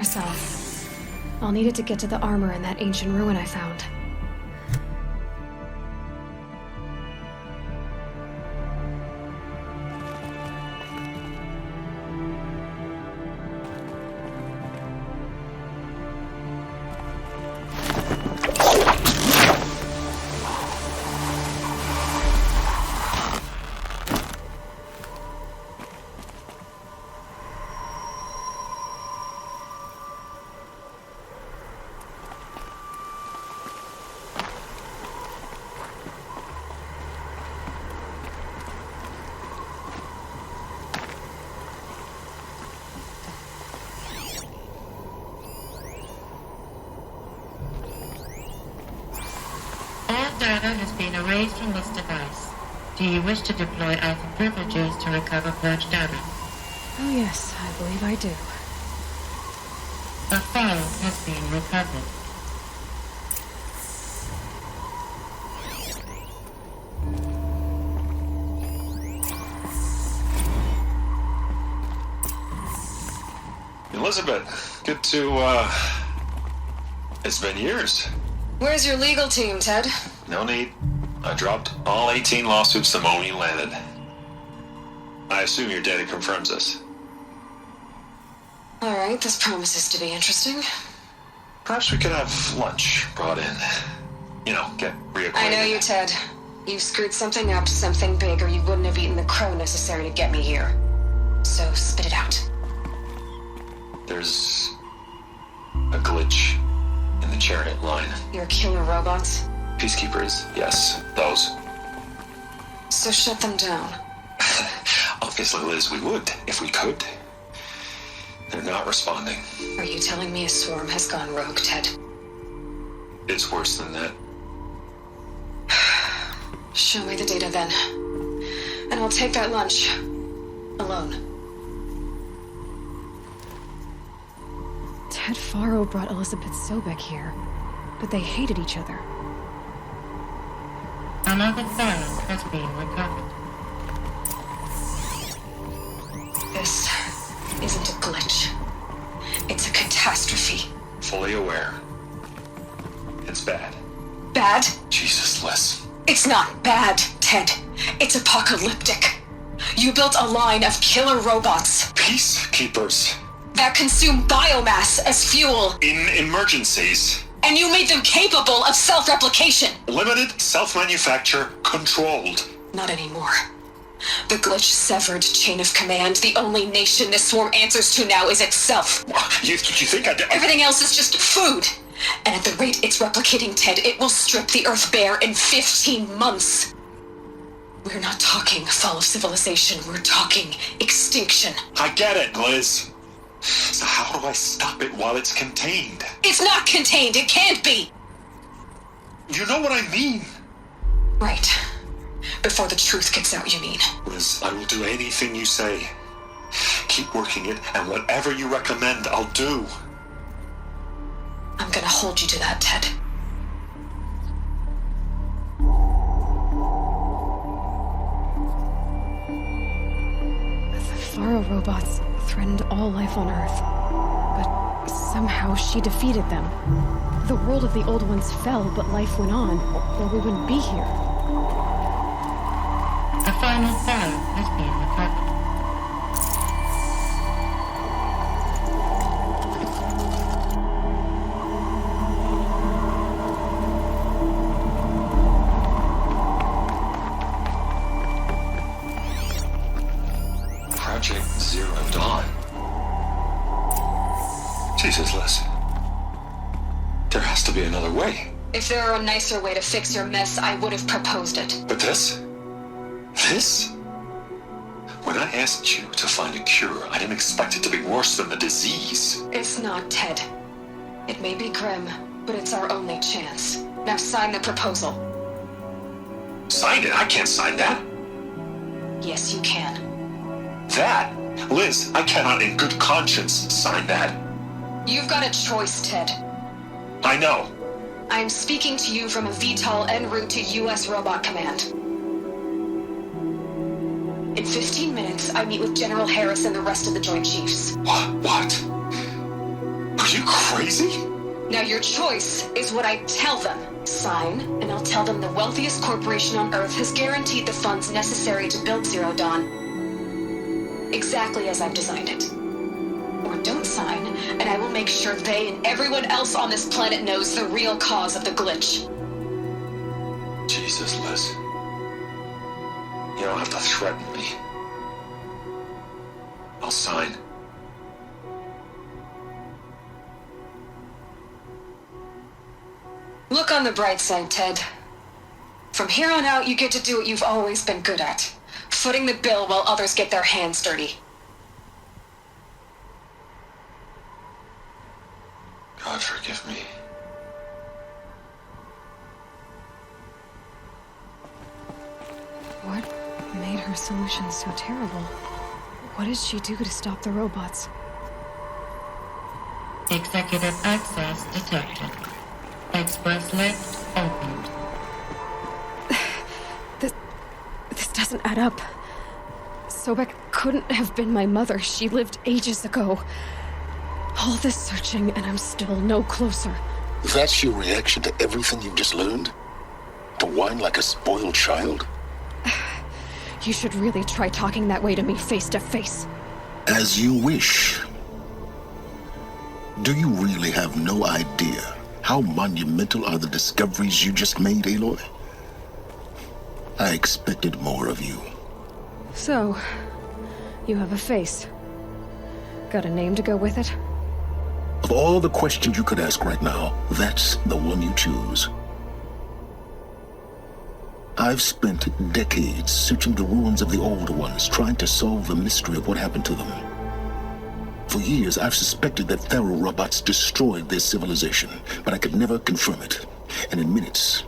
more south. I'll need it to get to the armor in that ancient ruin I found. Data has been erased from this device. Do you wish to deploy Alpha privileges to recover purged data? Oh yes, I believe I do. A file has been recovered. Elizabeth, good to, it's been years. Where's your legal team, Ted? No need. I dropped all 18 lawsuits the moment you landed. I assume your data confirms this. Alright, this promises to be interesting. Perhaps we could have lunch brought in. You know, get reacquainted. I know you, Ted. You've screwed something up, something big, or you wouldn't have eaten the crow necessary to get me here. So, spit it out. There's a glitch in the chariot line. Your killer robots? Peacekeepers, yes, those. So shut them down. Obviously, Liz, we would, if we could. They're not responding. Are you telling me a swarm has gone rogue, Ted? It's worse than that. Show me the data then. And I'll take that lunch. Alone. Ted Faro brought Elizabeth Sobek here, but they hated each other. Another file has been recovered. This isn't a glitch. It's a catastrophe. Fully aware. It's bad. Bad? Jesus, Liz. It's not bad, Ted. It's apocalyptic. You built a line of killer robots Peacekeepers. that consume biomass as fuel, In emergencies. and you made them capable of self-replication. Limited, self-manufacture, controlled. Not anymore. The glitch severed chain of command. The only nation this swarm answers to now is itself. You think I did? Everything else is just food. And at the rate it's replicating, Ted, it will strip the Earth bare in 15 months. We're not talking fall of civilization. We're talking extinction. I get it, Liz. So how do I stop it while it's contained? It's not contained. It can't be. You know what I mean. Right. Before the truth gets out, you mean? Liz, I will do anything you say. Keep working it, and whatever you recommend, I'll do. I'm gonna hold you to that, Ted. The Faro robots threatened all life on Earth, but somehow she defeated them. The world of the old ones fell, but life went on, or we wouldn't be here. A final file has been recovered. Project Zero Dawn. Jesus, Liz. There has to be another way. If there were a nicer way to fix your mess, I would have proposed it. But this? This? When I asked you to find a cure, I didn't expect it to be worse than the disease. It's not, Ted. It may be grim, but it's our only chance. Now sign the proposal. Sign it? I can't sign that. Yes, you can. That? Liz, I cannot in good conscience sign that. You've got a choice, Ted. I know. I'm speaking to you from a VTOL en route to U.S. Robot Command. In 15 minutes, I meet with General Harris and the rest of the Joint Chiefs. What? you crazy? Now your choice is what I tell them. Sign, and I'll tell them the wealthiest corporation on Earth has guaranteed the funds necessary to build Zero Dawn exactly as I've designed it. Or don't sign, and I will make sure they and everyone else on this planet knows the real cause of the glitch. Jesus, Liz. You don't have to threaten me. I'll sign. Look on the bright side, Ted. From here on out, you get to do what you've always been good at. Footing the bill while others get their hands dirty. God forgive me. What made her solution so terrible? What did she do to stop the robots? Executive access detected. Express lift opened. This doesn't add up. Sobek couldn't have been my mother. She lived ages ago. All this searching, and I'm still no closer. That's your reaction to everything you've just learned? To whine like a spoiled child? You should really try talking that way to me face to face. As you wish. Do you really have no idea how monumental are the discoveries you just made, Aloy? I expected more of you. So, you have a face. Got a name to go with it? Of all the questions you could ask right now, that's the one you choose. I've spent decades searching the ruins of the older ones, trying to solve the mystery of what happened to them. For years, I've suspected that Thero robots destroyed their civilization, but I could never confirm it. And in minutes,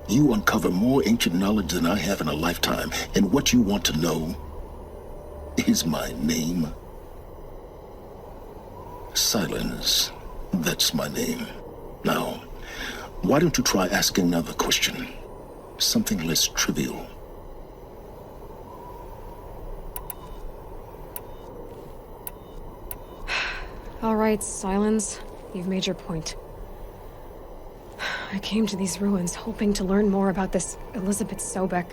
you uncover more ancient knowledge than I have in a lifetime, and what you want to know is my name. Silence. That's my name. Now, why don't you try asking another question? Something less trivial. All right, Silence. You've made your point. I came to these ruins hoping to learn more about this Elizabeth Sobek.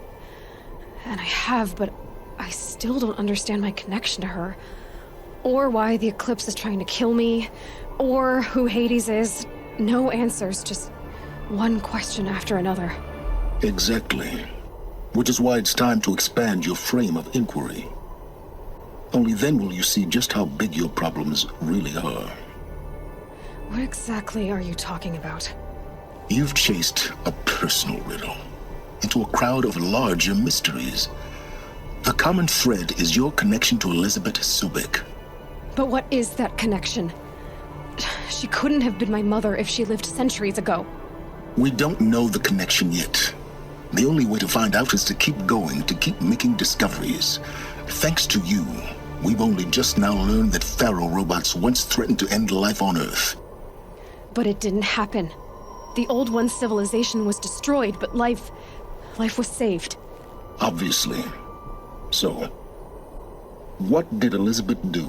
And I have, but I still don't understand my connection to her. Or why the Eclipse is trying to kill me. Or who Hades is. No answers, just one question after another. Exactly. Which is why it's time to expand your frame of inquiry. Only then will you see just how big your problems really are. What exactly are you talking about? You've chased a personal riddle into a crowd of larger mysteries. The common thread is your connection to Elizabeth Sobek. But what is that connection? She couldn't have been my mother if she lived centuries ago. We don't know the connection yet. The only way to find out is to keep going, to keep making discoveries. Thanks to you, we've only just now learned that Thero robots once threatened to end life on Earth. But it didn't happen. The Old One's civilization was destroyed, but life was saved. Obviously. So, what did Elizabeth do?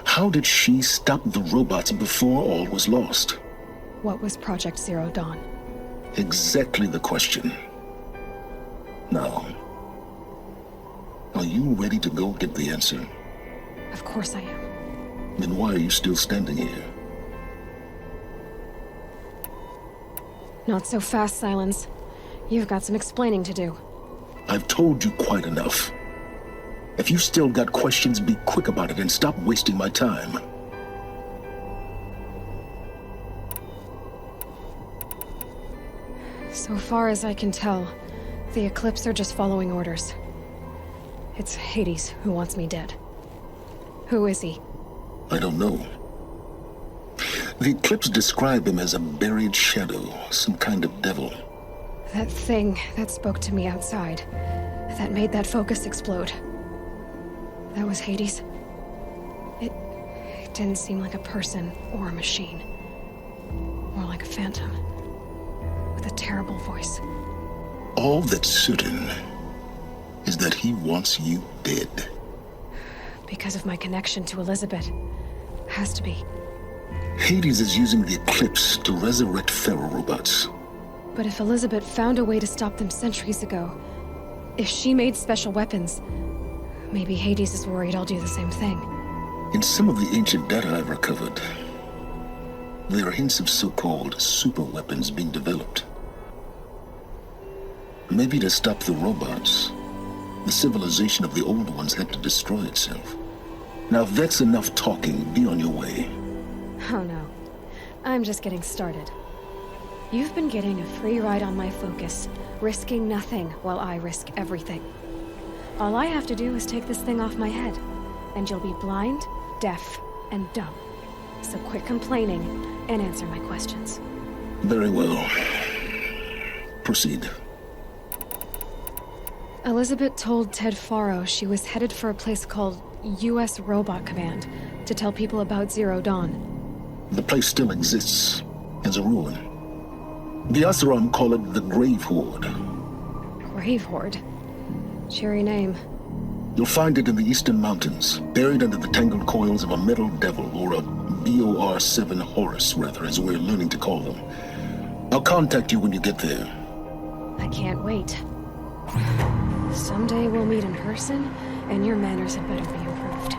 How did she stop the robots before all was lost? What was Project Zero Dawn? Exactly the question. Now, are you ready to go get the answer? Of course I am. Then why are you still standing here? Not so fast, Silence. You've got some explaining to do. I've told you quite enough. If you still got questions, be quick about it and stop wasting my time. So far as I can tell, the Eclipse are just following orders. It's Hades who wants me dead. Who is he? I don't know. The Eclipse describe him as a buried shadow, some kind of devil. That thing that spoke to me outside, that made that focus explode. That was Hades. It didn't seem like a person or a machine. More like a phantom. With a terrible voice. All that's certain is that he wants you dead. Because of my connection to Elizabeth. Has to be. Hades is using the eclipse to resurrect feral robots. But if Elizabeth found a way to stop them centuries ago, if she made special weapons, maybe Hades is worried I'll do the same thing. In some of the ancient data I've recovered, there are hints of so-called super weapons being developed. Maybe to stop the robots, the civilization of the old ones had to destroy itself. Now, if that's enough talking, be on your way. Oh no. I'm just getting started. You've been getting a free ride on my focus, risking nothing while I risk everything. All I have to do is take this thing off my head, and you'll be blind, deaf, and dumb. So quit complaining and answer my questions. Very well. Proceed. Elizabeth told Ted Faro she was headed for a place called U.S. Robot Command to tell people about Zero Dawn. The place still exists as a ruin. The Oseram call it the Grave Horde. Grave Horde? Cheery name. You'll find it in the Eastern Mountains, buried under the tangled coils of a metal devil, or a BOR-7 Horus, rather, as we're learning to call them. I'll contact you when you get there. I can't wait. Someday we'll meet in person, and your manners had better be improved.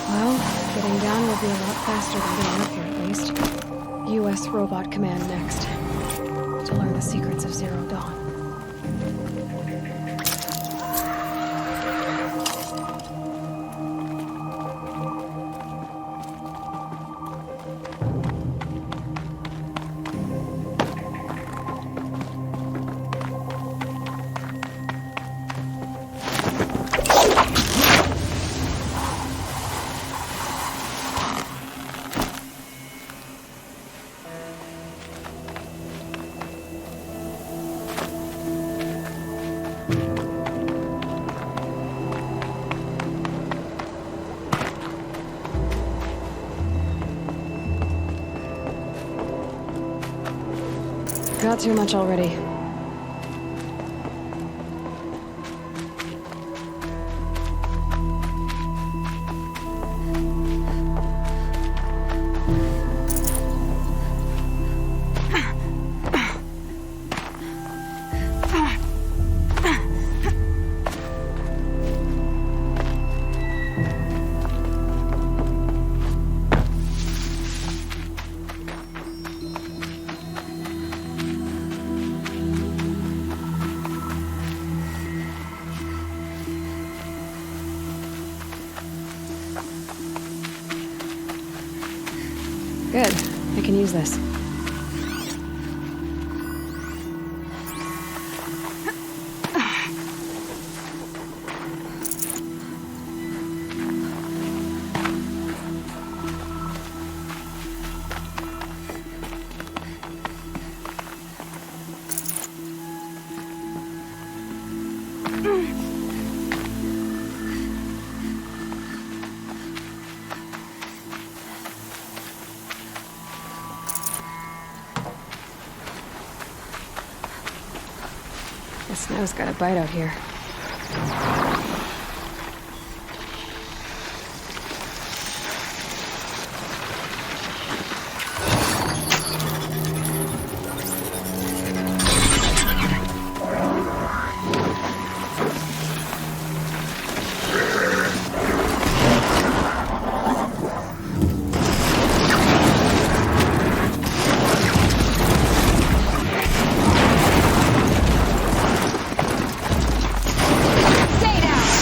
Well, getting down will be a lot faster than getting up here, at least. U.S. Robot Command next. To learn the secrets of Zero Dawn. Got too much already. Good. I can use this. The snow's got a bite out here. Stay down!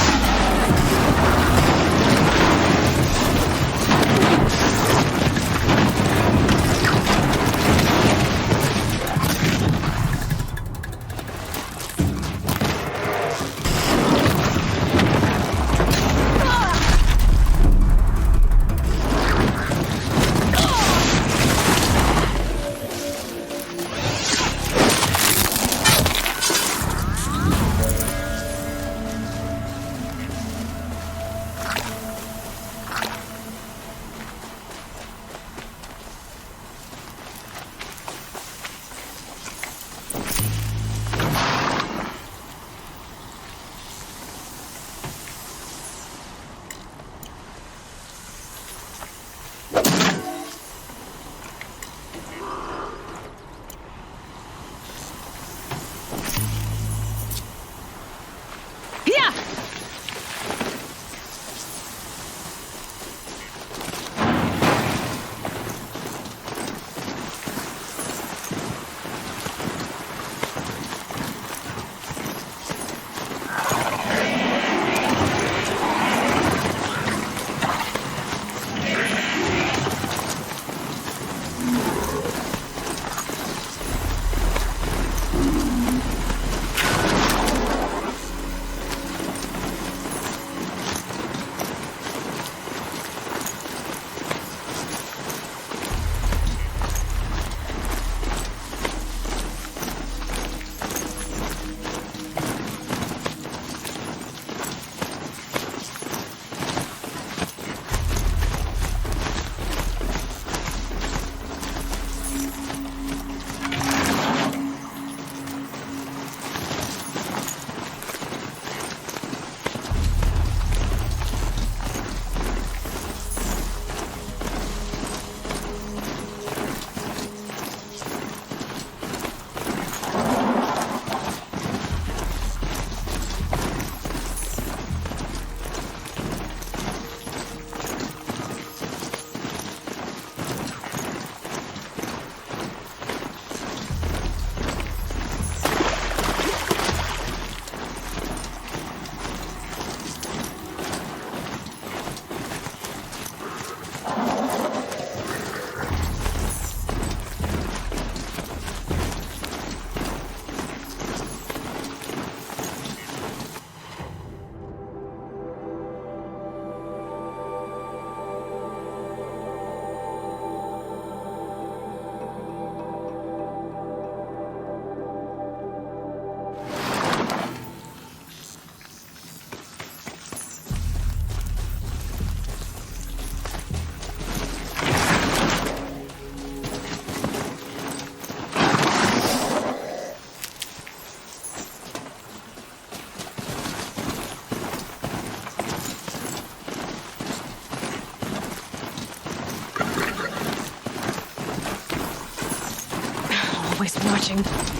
watching.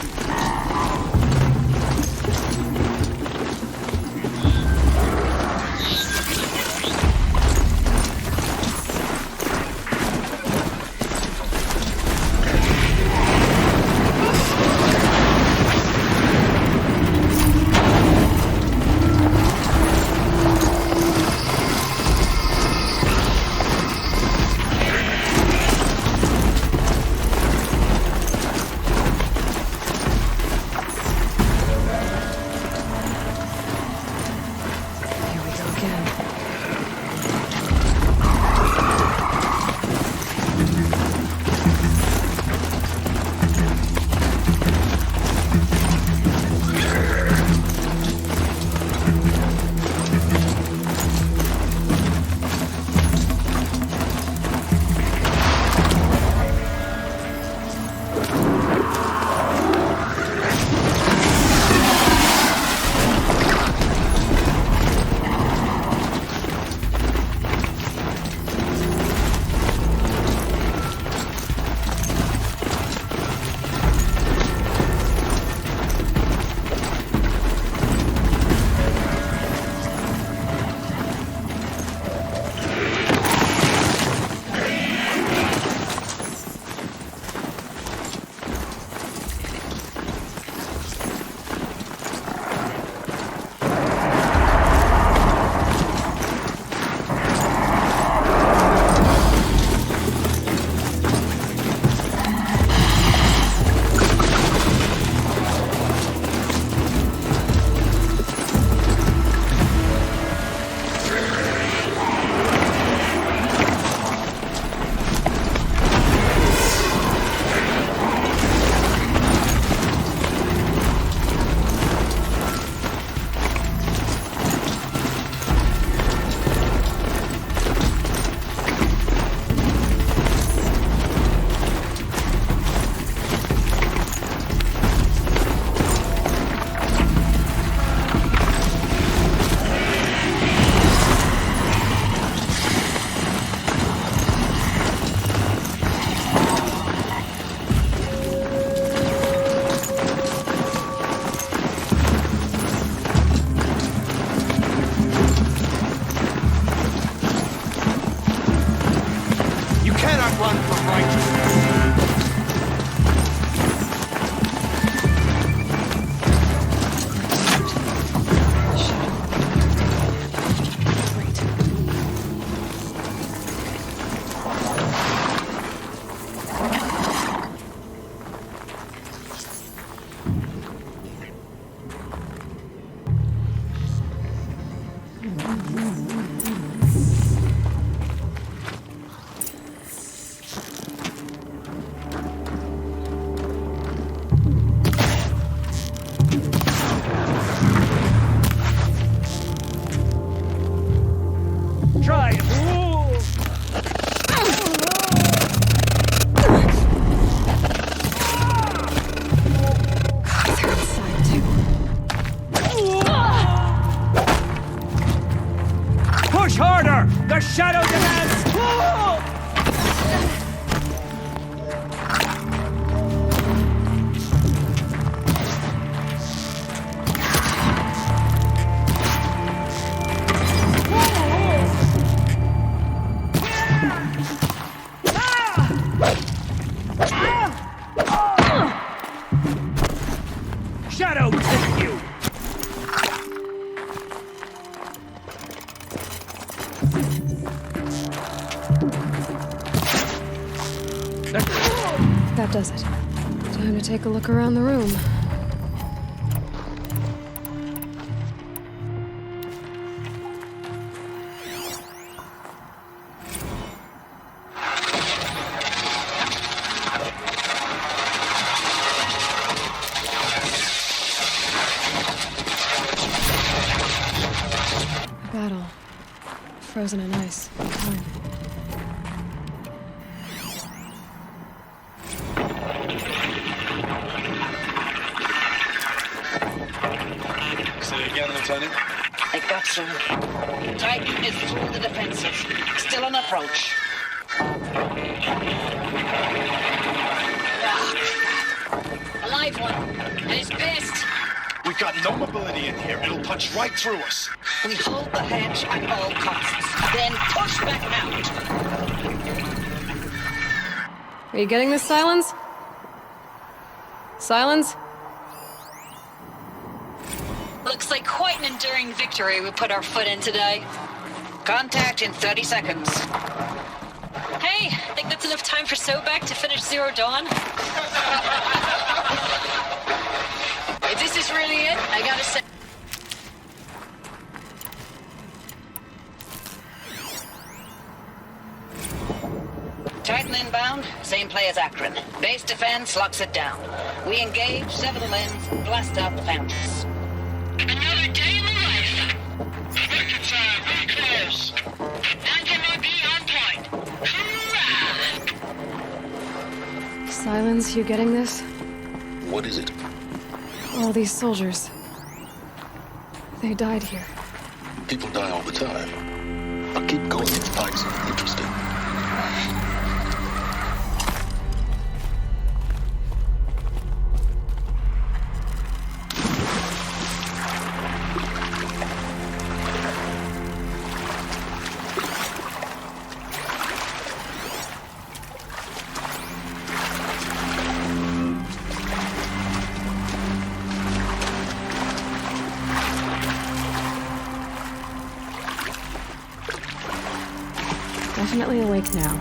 Shadow demands! Shadow, take you! That does it. Time to take a look around the room. A battle. Frozen in ice. Time. I got some. Titan is through the defenses. Still on approach. Alive got no mobility in here. It'll punch right through us. We hold the hedge at all costs, then push back out. Are you getting this, Silence? Silence? Looks like quite an enduring victory we put our foot in today. Contact in 30 seconds. Hey, think that's enough time for Sobek to finish Zero Dawn? If this is really it, I gotta say... Titan inbound, same play as Akron. Base defense locks it down. We engage, sever the lens, blast out the fountains. Another day in the life. Record time, very close. Anti-MOB on point. Hoorah! Silence, you getting this? What is it? All these soldiers. They died here. People die all the time. But keep going, it finds it interesting. Definitely awake now.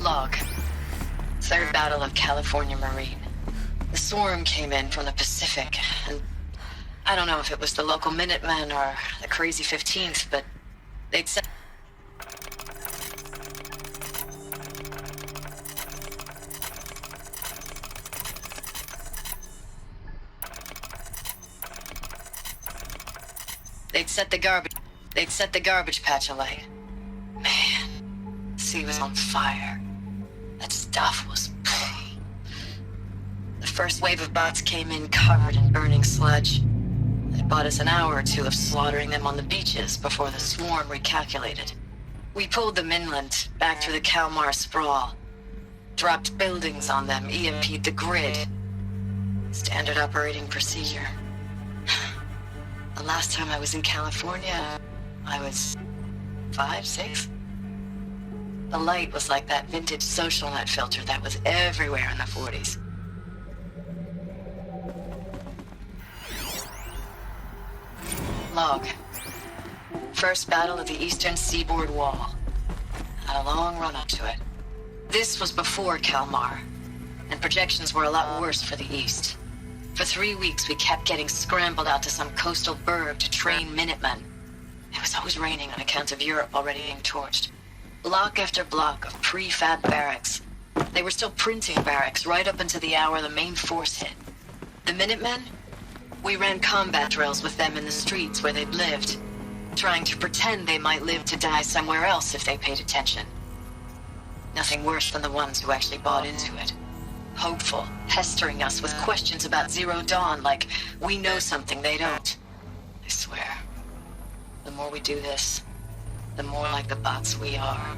Log. Third Battle of California Marine. The swarm came in from the Pacific, and I don't know if it was the local Minutemen or the crazy 15th, but they'd set... They'd set the garbage patch alight. Man, the sea was on fire. That stuff was... The first wave of bots came in covered in burning sludge. It bought us an hour or two of slaughtering them on the beaches before the swarm recalculated. We pulled them inland, back through the Kalmar sprawl. Dropped buildings on them, EMP'd the grid. Standard operating procedure. The last time I was in California, I was 5, 6? The light was like that vintage social net filter that was everywhere in the 40s. Log. First battle of the eastern seaboard wall. Had a long run up to it. This was before Kalmar, and projections were a lot worse for the east. For 3 weeks, we kept getting scrambled out to some coastal burg to train Minutemen. It was always raining on account of Europe already being torched. Block after block of prefab barracks. They were still printing barracks right up until the hour the main force hit. The Minutemen? We ran combat drills with them in the streets where they'd lived, trying to pretend they might live to die somewhere else if they paid attention. Nothing worse than the ones who actually bought into it. Hopeful, pestering us with questions about Zero Dawn like we know something they don't. I swear, the more we do this, the more like the bots we are.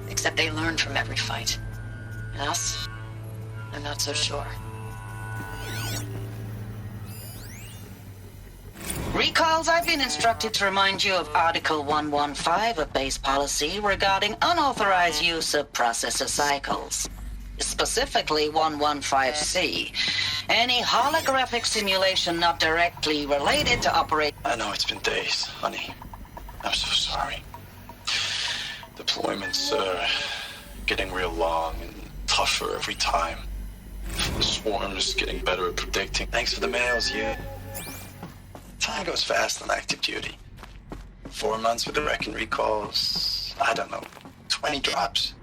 Except they learn from every fight. And us? I'm not so sure. Recalls, I've been instructed to remind you of Article 115 of base policy regarding unauthorized use of processor cycles. Specifically 115C. Any holographic simulation not directly related to operate... I know it's been days, honey. I'm so sorry. Deployments are getting real long and tougher every time. The swarm's getting better at predicting. Thanks for the mails, you. Time goes fast on active duty. 4 months with the wreck and recalls, I don't know, 20 drops.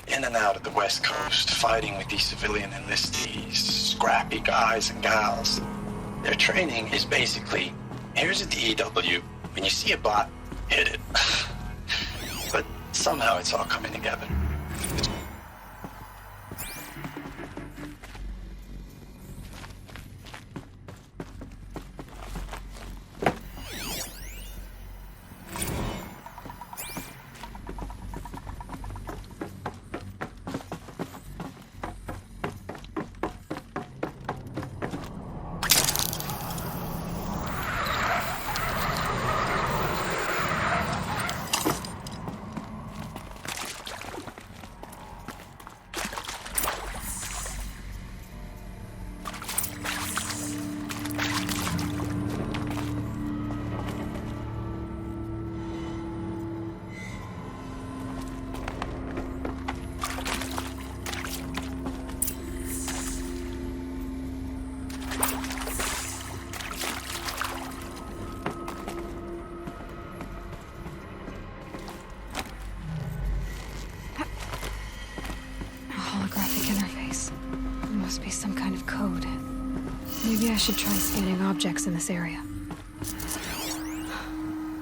In and out of the West Coast, fighting with these civilian enlistees, scrappy guys and gals. Their training is basically, here's a DEW, when you see a bot, hit it. But somehow it's all coming together. Maybe I should try scanning objects in this area.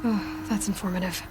Oh, that's informative.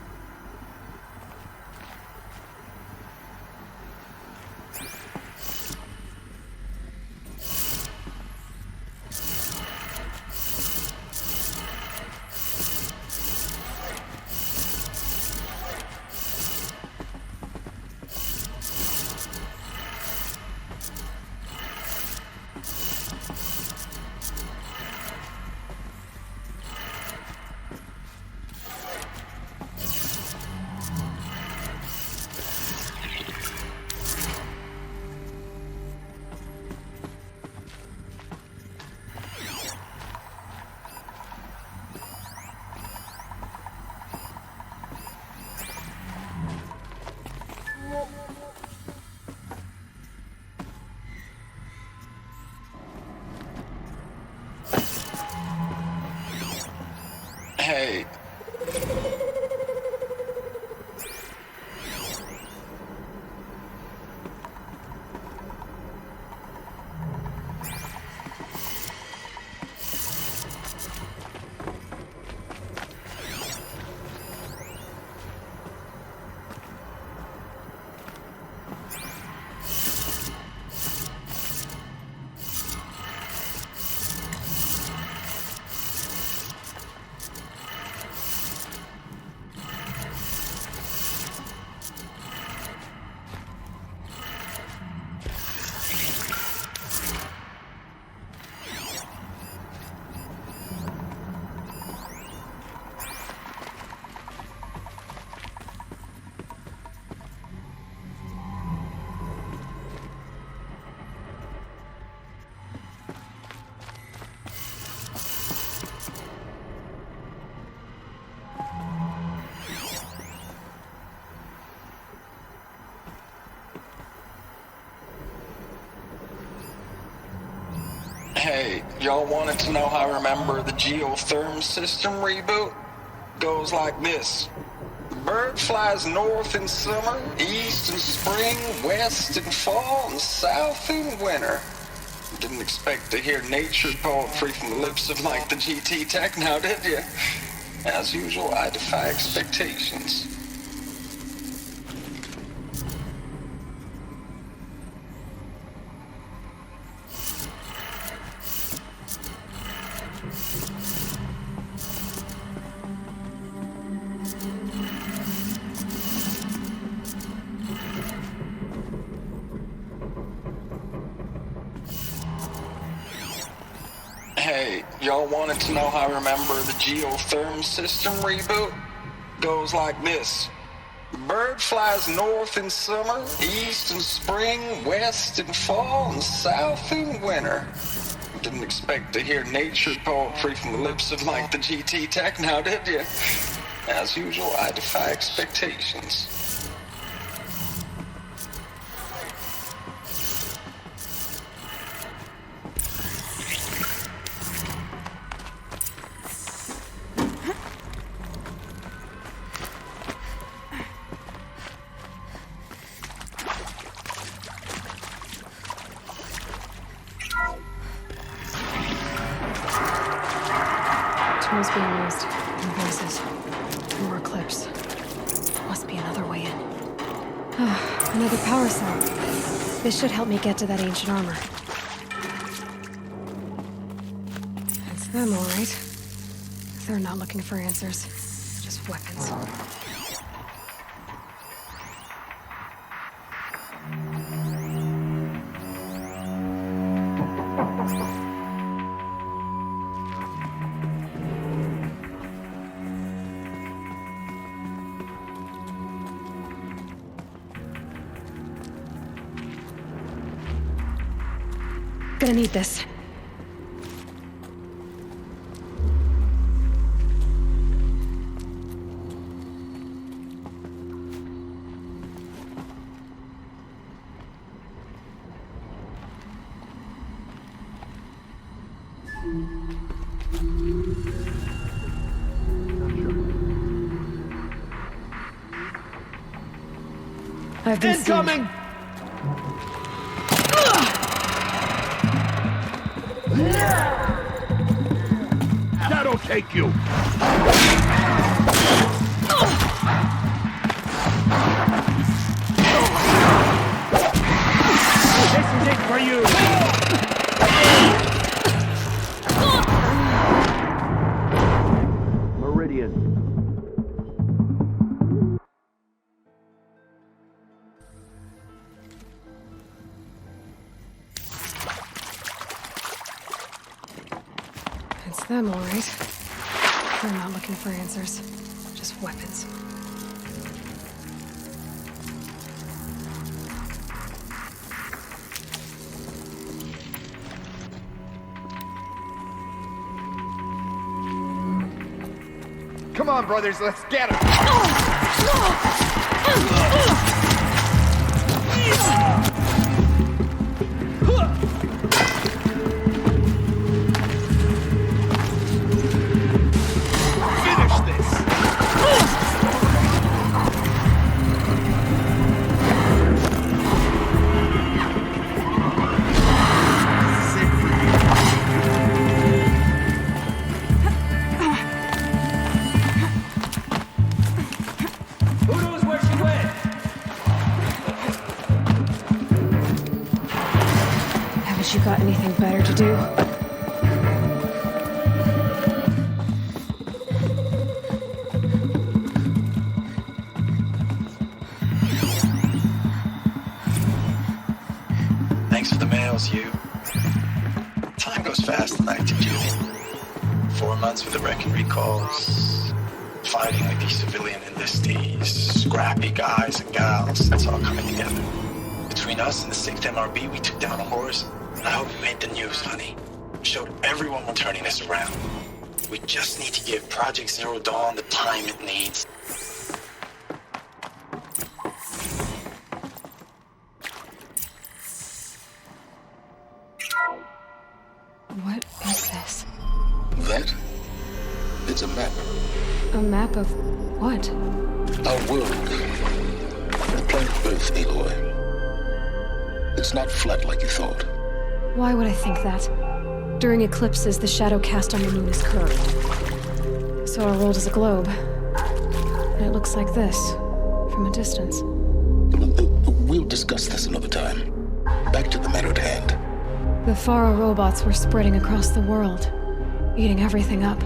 Hey. Hey, y'all wanted to know how I remember the geotherm system reboot? Goes like this. The bird flies north in summer, east in spring, west in fall, and south in winter. Didn't expect to hear nature poetry from the lips of like the GT tech now, did you? As usual, I defy expectations. Hey, y'all wanted to know how I remember the geotherm system reboot? Goes like this. The bird flies north in summer, east in spring, west in fall, and south in winter. Didn't expect to hear nature poetry from the lips of like the GT tech now, did you? As usual, I defy expectations. signals being used. More voices. More clips. Must be another way in. Another power cell. This should help me get to that ancient armor. It's them, all right. They're not looking for answers. Just weapons. Gonna need this. I've been Incoming! That'll take you! This is it for you! Meridian. It's them, all right. They're not looking for answers. Just weapons. Come on, brothers, let's get him! Finish this! Who knows where she went? Haven't you got anything better to do? Thanks for the mails, you. Time goes fast in active duty. 4 months with the wreck and recalls. Fighting with these civilian enlistees. Scrappy guys and gals. It's all coming together. Between us and the 6th MRB, we took down a horse. I hope we made the news, honey. Showed everyone we're turning this around. We just need to give Project Zero Dawn the time it needs. What is this? That? It's a map. A map of what? Our world. The planet Earth, Aloy. It's not flat like you thought. Why would I think that? During eclipses, the shadow cast on the moon is curved. So our world is a globe. And it looks like this, from a distance. We'll discuss this another time. Back to the matter at hand. The Faro robots were spreading across the world, eating everything up.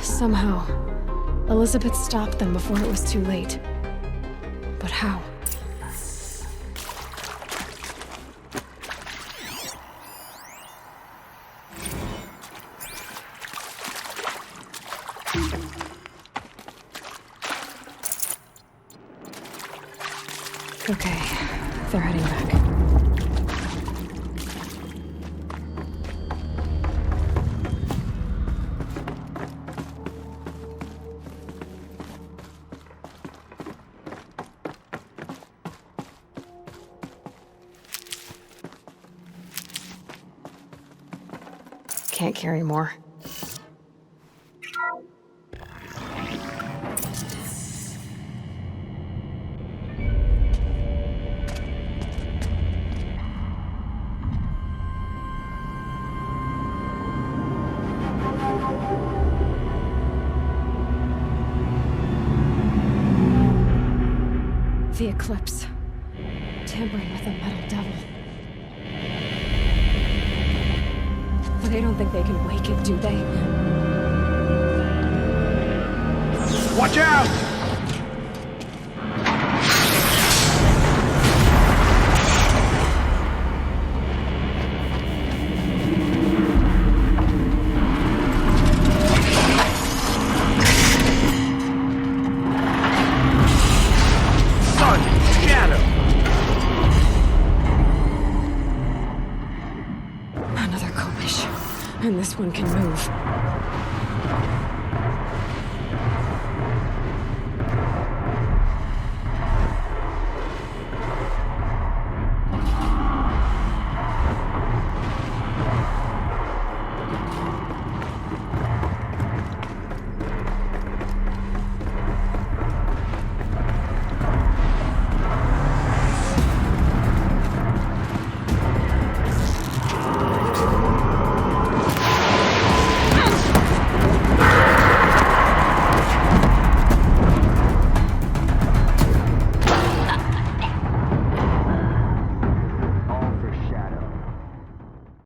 Somehow, Elizabeth stopped them before it was too late. But how? Okay, they're heading back. Can't carry more. The Eclipse. Tampering with the Metal Devil. They don't think they can wake it, do they? Watch out! Another Kobish. And this one can move.